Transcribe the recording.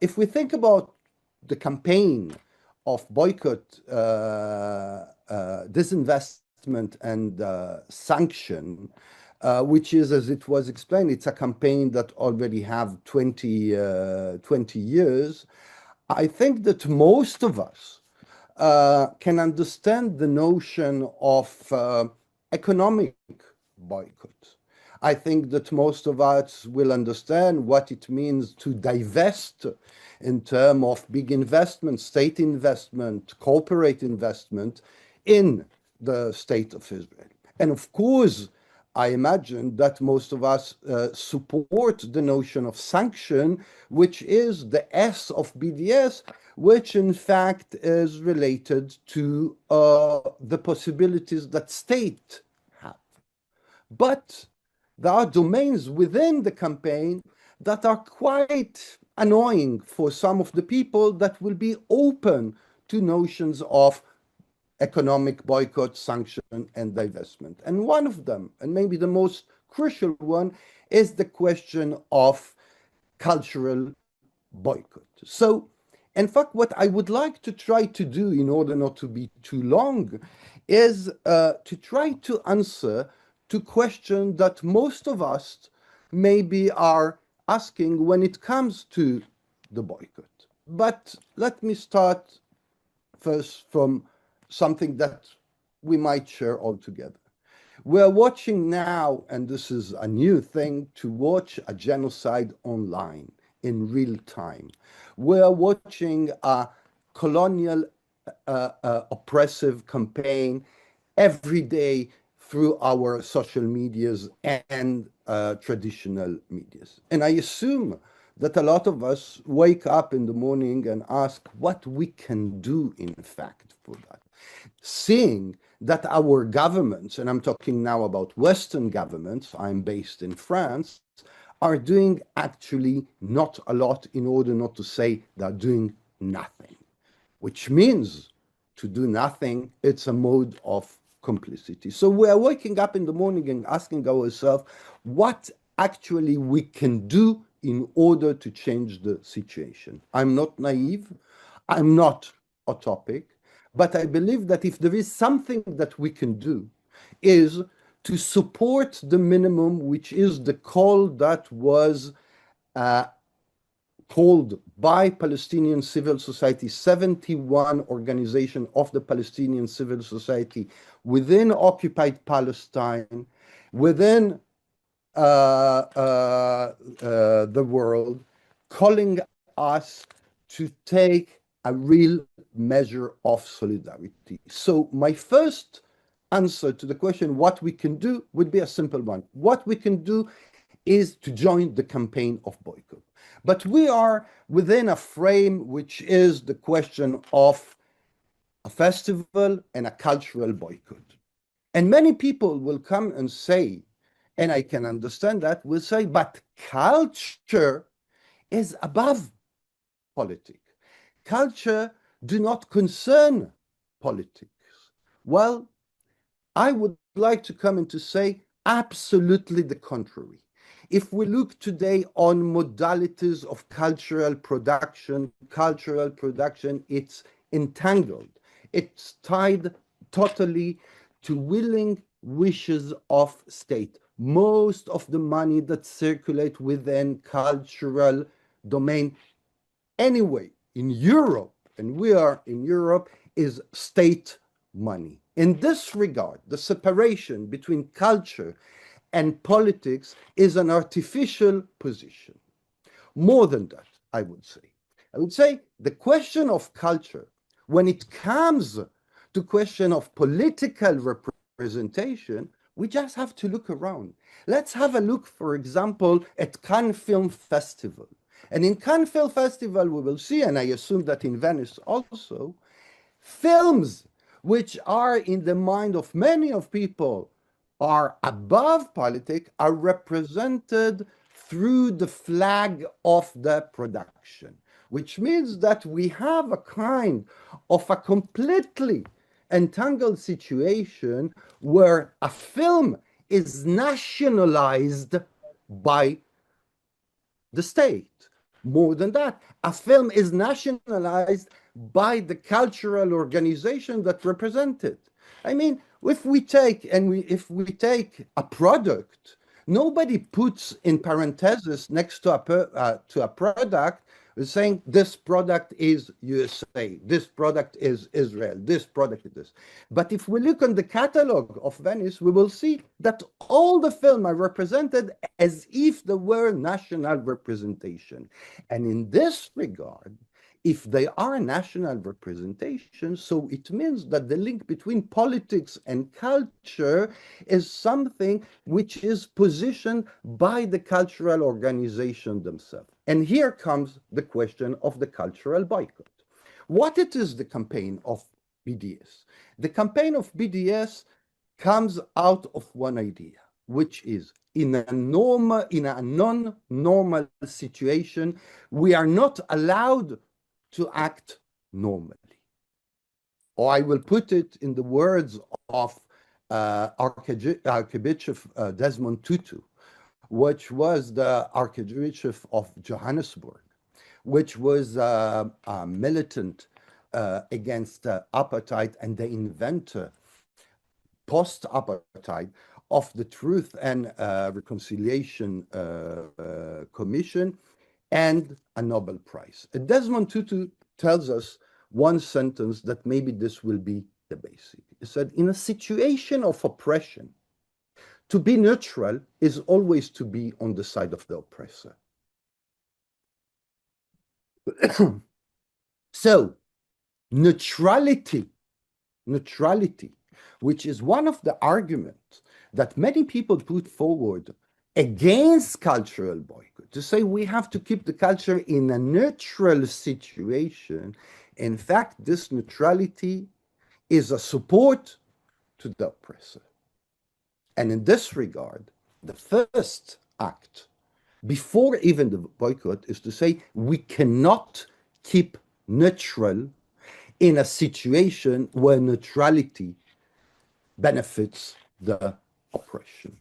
if we think about the campaign of boycott, disinvestment, and sanction, which is, as it was explained, it's a campaign that already have 20 years. I think that most of us can understand the notion of economic boycott. I think that most of us will understand what it means to divest in terms of big investment, state investment, corporate investment in the state of Israel. And of course, I imagine that most of us support the notion of sanction, which is the S of BDS, which in fact is related to the possibilities that state have. But there are domains within the campaign that are quite annoying for some of the people that will be open to notions of economic boycott, sanction, and divestment. And one of them, and maybe the most crucial one, is the question of cultural boycott. So, in fact, what I would like to try to do, in order not to be too long, is to try to answer to question that most of us maybe are asking when it comes to the boycott. But let me start first from something that we might share all together. We're watching now, and this is a new thing, to watch a genocide online in real time. We're watching a colonial oppressive campaign every day through our social medias and traditional medias. And I assume that a lot of us wake up in the morning and ask what we can do, in fact, for that. Seeing that our governments, and I'm talking now about Western governments, I'm based in France, are doing actually not a lot, in order not to say they're doing nothing, which means to do nothing, it's a mode of complicity. So we are waking up in the morning and asking ourselves what actually we can do in order to change the situation. I'm not naive, I'm not utopic, but I believe that if there is something that we can do, is to support the minimum, which is the call that was called by Palestinian civil society, 71 organizations of the Palestinian civil society within occupied Palestine, within the world, calling us to take a real measure of solidarity. So my first answer to the question, what we can do, would be a simple one. What we can do is to join the campaign of boycott. But we are within a frame which is the question of a festival and a cultural boycott. And many people will come and say, and I can understand that, will say, but culture is above politics. Culture do not concern politics. Well, I would like to come and to say absolutely the contrary. If we look today on modalities of cultural production, it's entangled. It's tied totally to willing wishes of state. Most of the money that circulate within cultural domain anyway in Europe, and we are in Europe, is state money. In this regard, the separation between culture and politics is an artificial position. More than that, I would say the question of culture, when it comes to question of political representation, we just have to look around. Let's have a look, for example, at Cannes Film Festival. And in Cannes Film Festival, we will see, and I assume that in Venice also, films which are in the mind of many of people are above politics, are represented through the flag of the production, which means that we have a kind of a completely entangled situation where a film is nationalized by the state. More than that, a film is nationalized by the cultural organization that represents it. I mean, if we take a product, nobody puts in parentheses next to a product saying this product is USA, this product is Israel, this product is this. But if we look on the catalog of Venice, we will see that all the films are represented as if there were national representation. And in this regard, if they are national representation, so it means that the link between politics and culture is something which is positioned by the cultural organization themselves. And here comes the question of the cultural boycott. What it is the campaign of BDS? The campaign of BDS comes out of one idea, which is in a non-normal situation, we are not allowed to act normally. Or I will put it in the words of Archbishop Desmond Tutu, which was the Archbishop of Johannesburg, which was a militant against apartheid and the inventor post-apartheid of the Truth and Reconciliation Commission and a Nobel Prize. Desmond Tutu tells us one sentence that maybe this will be the basic. He said, in a situation of oppression, to be neutral is always to be on the side of the oppressor. So, neutrality, which is one of the arguments that many people put forward against cultural boycott, to say we have to keep the culture in a neutral situation. In fact, this neutrality is a support to the oppressor. And in this regard, the first act, before even the boycott, is to say we cannot keep neutral in a situation where neutrality benefits the oppression.